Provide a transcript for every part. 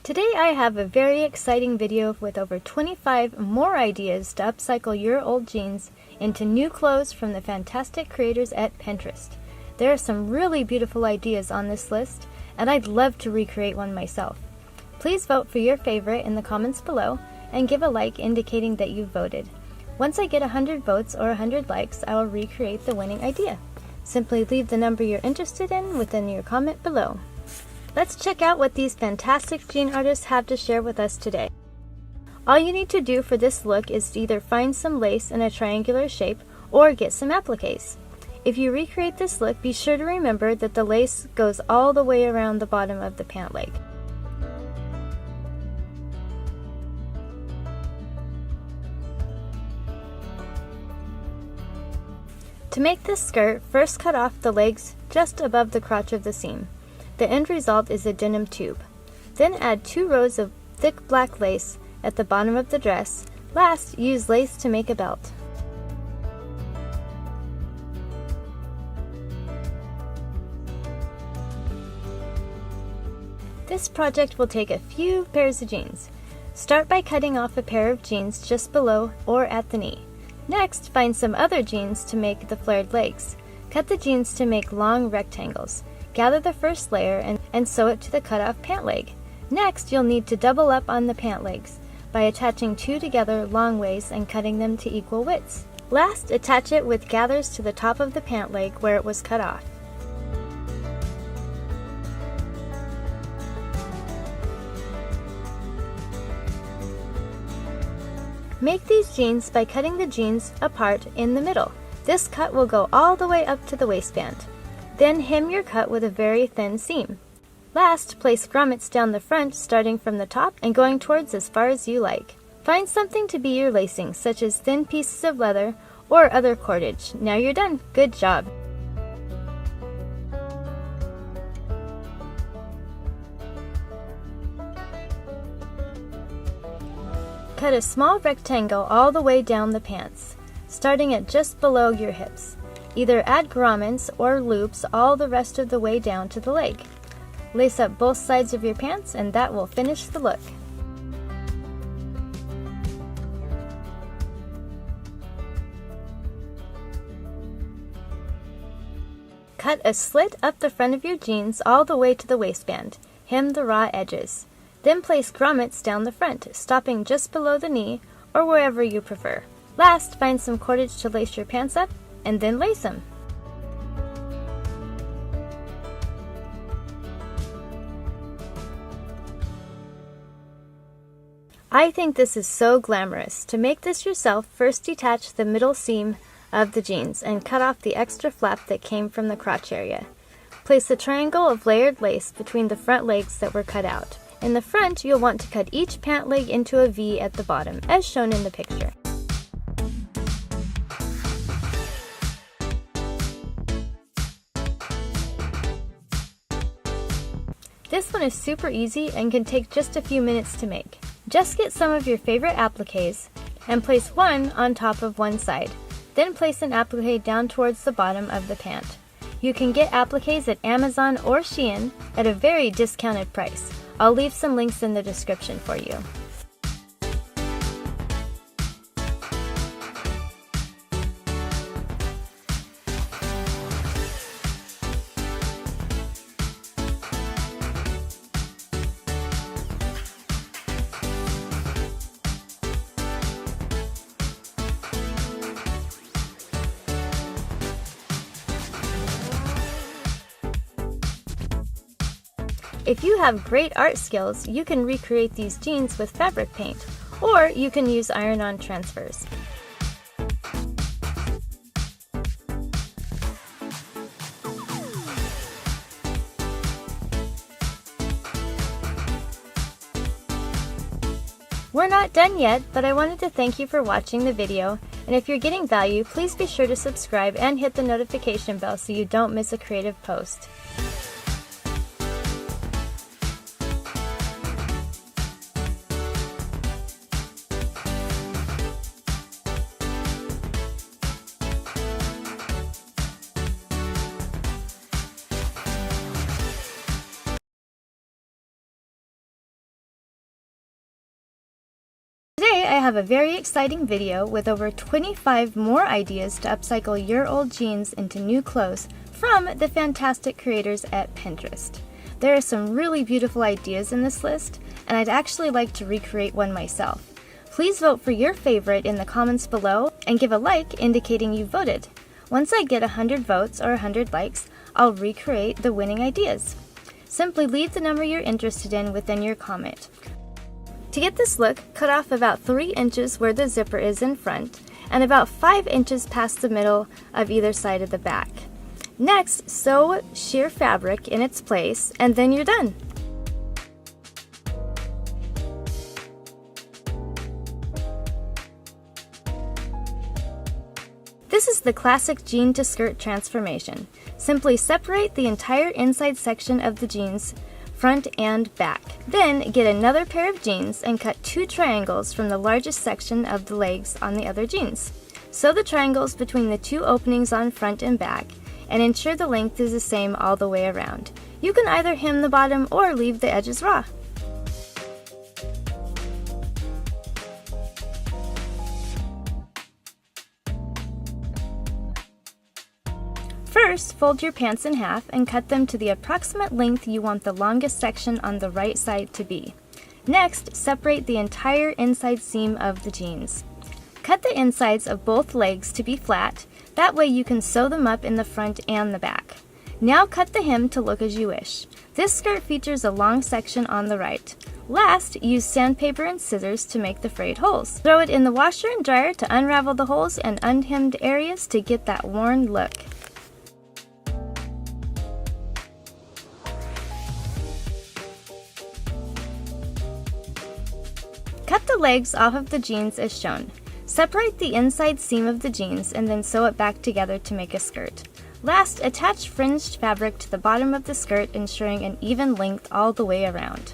Today I have a very exciting video with over 25 more ideas to upcycle your old jeans into new clothes from the fantastic creators at Pinterest. There are some really beautiful ideas on this list, and I'd love to recreate one myself. Please vote for your favorite in the comments below and give a like indicating that you voted. Once I get 100 votes or 100 likes, I will recreate the winning idea. Simply leave the number you're interested in within your comment below. Let's check out what these fantastic jean artists have to share with us today. All you need to do for this look is to either find some lace in a triangular shape or get some appliques. If you recreate this look, be sure to remember that the lace goes all the way around the bottom of the pant leg. To make this skirt, first cut off the legs just above the crotch of the seam. The end result is a denim tube. Then add 2 rows of thick black lace at the bottom of the dress. Last, use lace to make a belt. This project will take a few pairs of jeans. Start by cutting off a pair of jeans just below or at the knee. Next, find some other jeans to make the flared legs. Cut the jeans to make long rectangles. Gather the first layer and sew it to the cut-off pant leg. Next, you'll need to double up on the pant legs by attaching 2 together long ways and cutting them to equal widths. Last, attach it with gathers to the top of the pant leg where it was cut off. Make these jeans by cutting the jeans apart in the middle. This cut will go all the way up to the waistband. Then hem your cut with a very thin seam. Last, place grommets down the front starting from the top and going towards as far as you like. Find something to be your lacing, such as thin pieces of leather or other cordage. Now you're done. Good job! Cut a small rectangle all the way down the pants, starting at just below your hips. Either add grommets or loops all the rest of the way down to the leg. Lace up both sides of your pants and that will finish the look. Cut a slit up the front of your jeans all the way to the waistband. Hem the raw edges. Then place grommets down the front, stopping just below the knee or wherever you prefer. Last, find some cordage to lace your pants up and then lace them. I think this is so glamorous. To make this yourself, first detach the middle seam of the jeans and cut off the extra flap that came from the crotch area. Place a triangle of layered lace between the front legs that were cut out. In the front, you'll want to cut each pant leg into a V at the bottom, as shown in the picture. This one is super easy and can take just a few minutes to make. Just get some of your favorite appliques and place one on top of one side. Then place an applique down towards the bottom of the pant. You can get appliques at Amazon or Shein at a very discounted price. I'll leave some links in the description for you. If you have great art skills, you can recreate these jeans with fabric paint, or you can use iron-on transfers. We're not done yet, but I wanted to thank you for watching the video, and if you're getting value, please be sure to subscribe and hit the notification bell so you don't miss a creative post. Today I have a very exciting video with over 25 more ideas to upcycle your old jeans into new clothes from the fantastic creators at Pinterest. There are some really beautiful ideas in this list, and I'd actually like to recreate one myself. Please vote for your favorite in the comments below and give a like indicating you voted. Once I get 100 votes or 100 likes, I'll recreate the winning ideas. Simply leave the number you're interested in within your comment. To get this look, cut off about 3 inches where the zipper is in front and about 5 inches past the middle of either side of the back. Next, sew sheer fabric in its place and then you're done. This is the classic jean to skirt transformation. Simply separate the entire inside section of the jeans, front and back. Then get another pair of jeans and cut 2 triangles from the largest section of the legs on the other jeans. Sew the triangles between the 2 openings on front and back and ensure the length is the same all the way around. You can either hem the bottom or leave the edges raw. First, fold your pants in half and cut them to the approximate length you want the longest section on the right side to be. Next, separate the entire inside seam of the jeans. Cut the insides of both legs to be flat, that way you can sew them up in the front and the back. Now cut the hem to look as you wish. This skirt features a long section on the right. Last, use sandpaper and scissors to make the frayed holes. Throw it in the washer and dryer to unravel the holes and unhemmed areas to get that worn look. Cut the legs off of the jeans as shown. Separate the inside seam of the jeans and then sew it back together to make a skirt. Last, attach fringed fabric to the bottom of the skirt, ensuring an even length all the way around.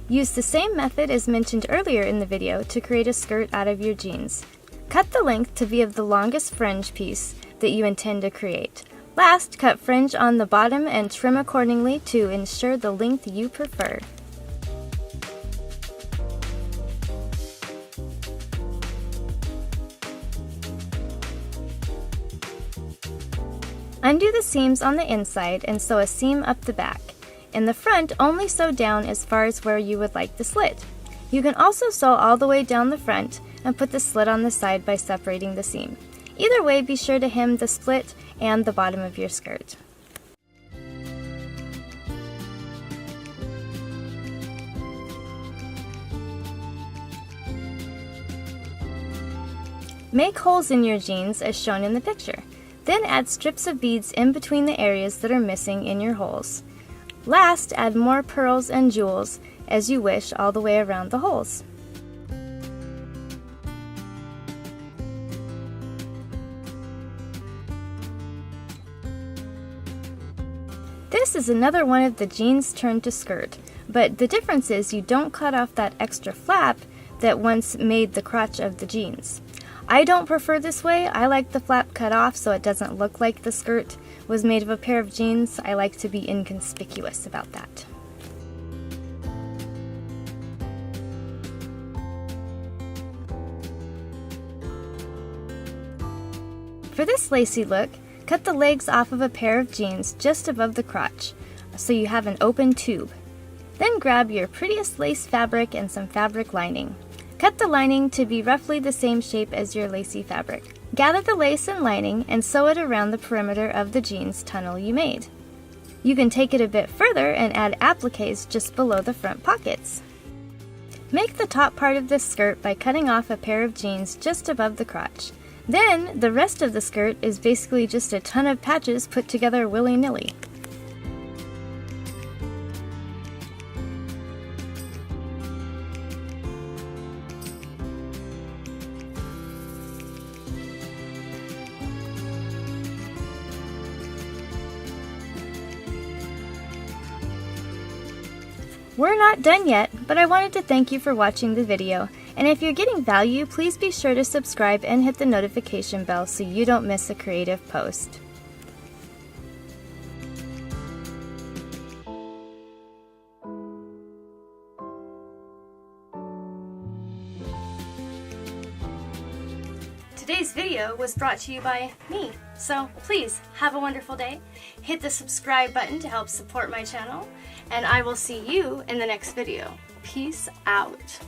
Use the same method as mentioned earlier in the video to create a skirt out of your jeans. Cut the length to be of the longest fringe piece that you intend to create. Last, cut fringe on the bottom and trim accordingly to ensure the length you prefer. Undo the seams on the inside and sew a seam up the back. In the front, only sew down as far as where you would like the slit. You can also sew all the way down the front and put the slit on the side by separating the seam. Either way, be sure to hem the split and the bottom of your skirt. Make holes in your jeans as shown in the picture. Then add strips of beads in between the areas that are missing in your holes. Last, add more pearls and jewels as you wish all the way around the holes. This is another one of the jeans turned to skirt, but the difference is you don't cut off that extra flap that once made the crotch of the jeans. I don't prefer this way. I like the flap cut off so it doesn't look like the skirt was made of a pair of jeans. I like to be inconspicuous about that. For this lacy look, cut the legs off of a pair of jeans just above the crotch, so you have an open tube. Then grab your prettiest lace fabric and some fabric lining. Cut the lining to be roughly the same shape as your lacy fabric. Gather the lace and lining and sew it around the perimeter of the jeans tunnel you made. You can take it a bit further and add appliques just below the front pockets. Make the top part of this skirt by cutting off a pair of jeans just above the crotch. Then, the rest of the skirt is basically just a ton of patches put together willy-nilly. We're not done yet, but I wanted to thank you for watching the video, and if you're getting value, please be sure to subscribe and hit the notification bell so you don't miss a creative post. today's video was brought to you by me. So please have a wonderful day. Hit the subscribe button to help support my channel, and I will see you in the next video. Peace out.